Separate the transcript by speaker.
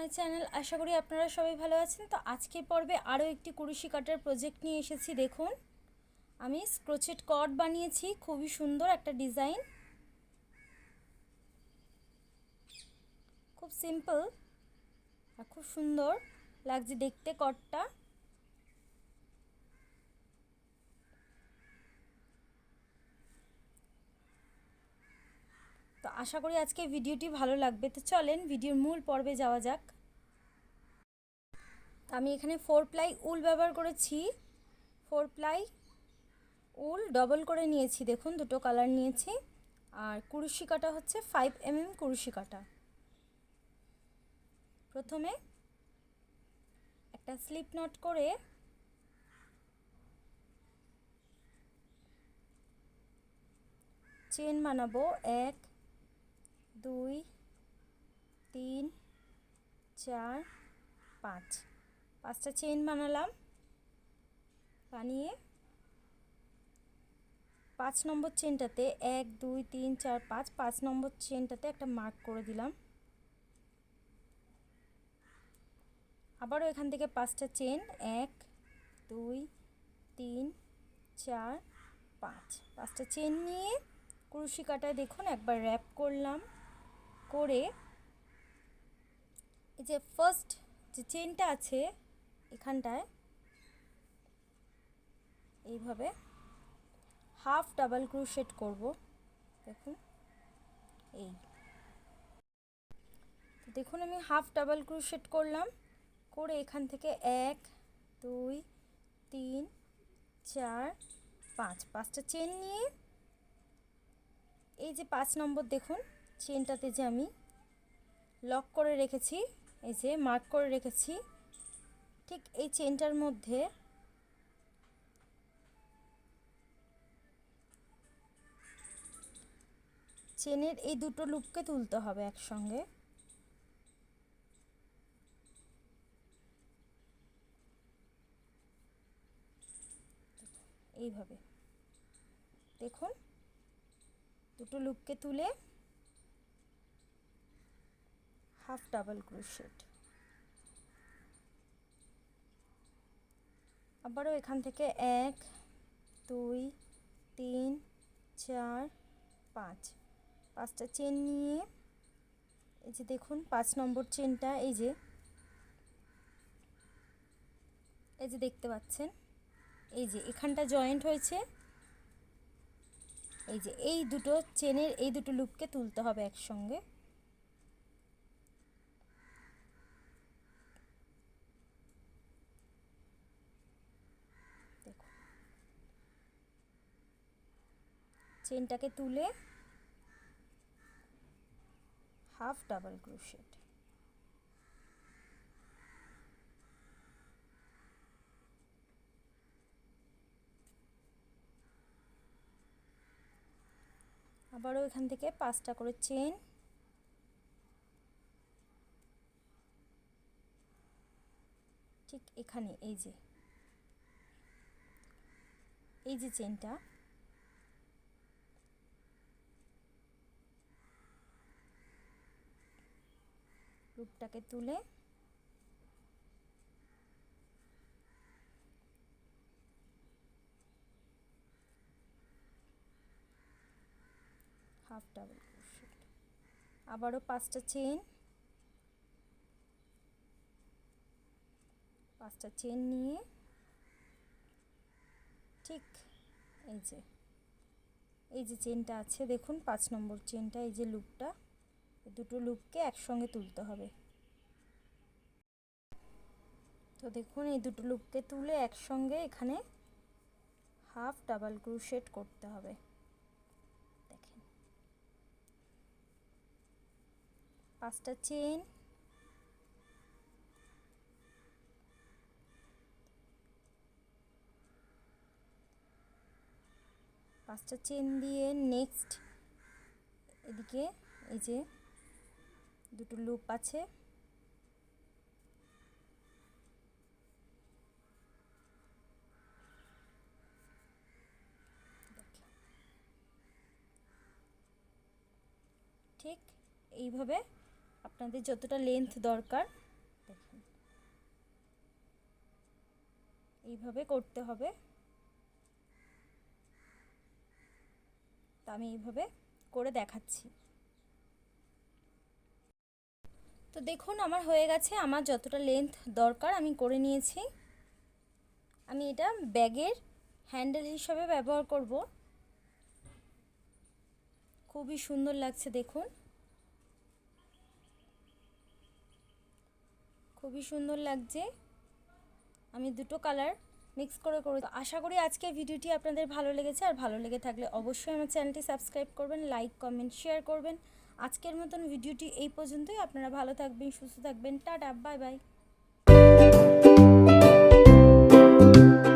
Speaker 1: My channel. আশা করি আপনারা সবাই ভালো আছেন। তো আজকের পর্বে আরও একটি কুরুশি কাটার প্রজেক্ট নিয়ে এসেছি। দেখুন, আমি ক্রোচেট কর্ড বানিয়েছি, খুবই সুন্দর একটা ডিজাইন, খুব সিম্পল আর খুব সুন্দর লাগছে দেখতে কর্ডটা। তো আশা করি আজকে ভিডিওটি ভালো লাগবে। তো চলেন ভিডিওর মূল পর্বে যাওয়া যাক। আমি এখানে 4 প্লাই উল ব্যবহার করেছি। 4 প্লাই উল ডবল করে নিয়েছি, দেখুন দুটো কালার নিয়েছি। আর কুরুশি কাটা হচ্ছে 5 mm কুরুশি কাটা। প্রথমে একটা স্লিপ নট করে চেন বানাবো। 1 2 3 4 5, 5টা চেন বানালাম। বানিয়ে 5 নম্বর চেনটাতে 1 2 3 4 5, 5 নম্বর চেনটাতে একটা মার্ক করে দিলাম। আবারও এখান থেকে 5টা চেন 1 2 3 4 5, 5টা চেন নিয়ে কুরুশি কাটায় দেখুন একবার র্যাপ করলাম। করে এই যে ফার্স্ট যে চেনটা আছে এখানটায় এইভাবে হাফ ডাবল ক্রোশেট করব। দেখুন এই দেখুন আমি হাফ ডাবল ক্রোশেট করলাম। করে এখান থেকে 1 2 3 4 5, 5টা চেন নিয়ে এই যে 5 নম্বর দেখুন চেনটাতে যে আমি লক করে রেখেছি, এই যে মার্ক করে রেখেছি, ঠিক এই চেনটার মধ্যে চেনের এই দুটো লুপকে তুলতে হবে একসঙ্গে। এইভাবে দেখুন দুটো লুপকে তুলে হাফ ডাবল ক্রোশেট। আবারও এখান থেকে 1 2 3 4 5, 5টা চেন নিয়ে এই যে দেখুন 5 নম্বর চেনটা এই যে দেখতে পাচ্ছেন, এই যে এখানটা জয়েন্ট হয়েছে। এই যে এই দুটো চেনের এই দুটো লুপকে তুলতে হবে একসঙ্গে। দেখুন চেনটাকে তুলে হাফ ডাবল ক্রোশেট। আবারও এখান থেকে 5টা করে চেন, ঠিক এখানে এই যে চেনটা লুপটাকে তুলে হাফ ডাবল ক্রোশেট। আবারও 5টা চেন, 5টা চেন নিয়ে ঠিক এই যে চেনটা আছে দেখুন 5 নম্বর চেনটা, এই যে লুপটা, দুটো লুপকে একসঙ্গে তুলতে হবে। তো দেখুন এই দুটো লুপকে তুলে একসঙ্গে এখানে হাফ ডাবল ক্রোশেট করতে হবে। দেখেন 5টা চেন, 5টা চেন দিয়ে নেক্সট এদিকে এই যে দুটো লুপ আছে, ঠিক এইভাবে আপনাদের যতটা লেন্থ দরকার এইভাবে করতে হবে। তা আমি এইভাবে করে দেখাচ্ছি। তো দেখুন আমার হয়ে গেছে, আমার যতটা লেন্থ দরকার আমি করে নিয়েছি। আমি এটা ব্যাগের হ্যান্ডেল হিসাবে ব্যবহার করব। খুবই সুন্দর লাগছে দেখুন, খুবই সুন্দর লাগছে। আমি দুটো কালার মিক্স করে করে আশা করি আজকের ভিডিওটি আপনাদের ভালো লেগেছে। আর ভালো লেগে থাকলে অবশ্যই আমার চ্যানেলটি সাবস্ক্রাইব করবেন, লাইক কমেন্ট শেয়ার করবেন। আজকের মতন ভিডিওটি এই পর্যন্তই। আপনারা ভালো থাকবেন, সুস্থ থাকবেন। Tata, bye bye.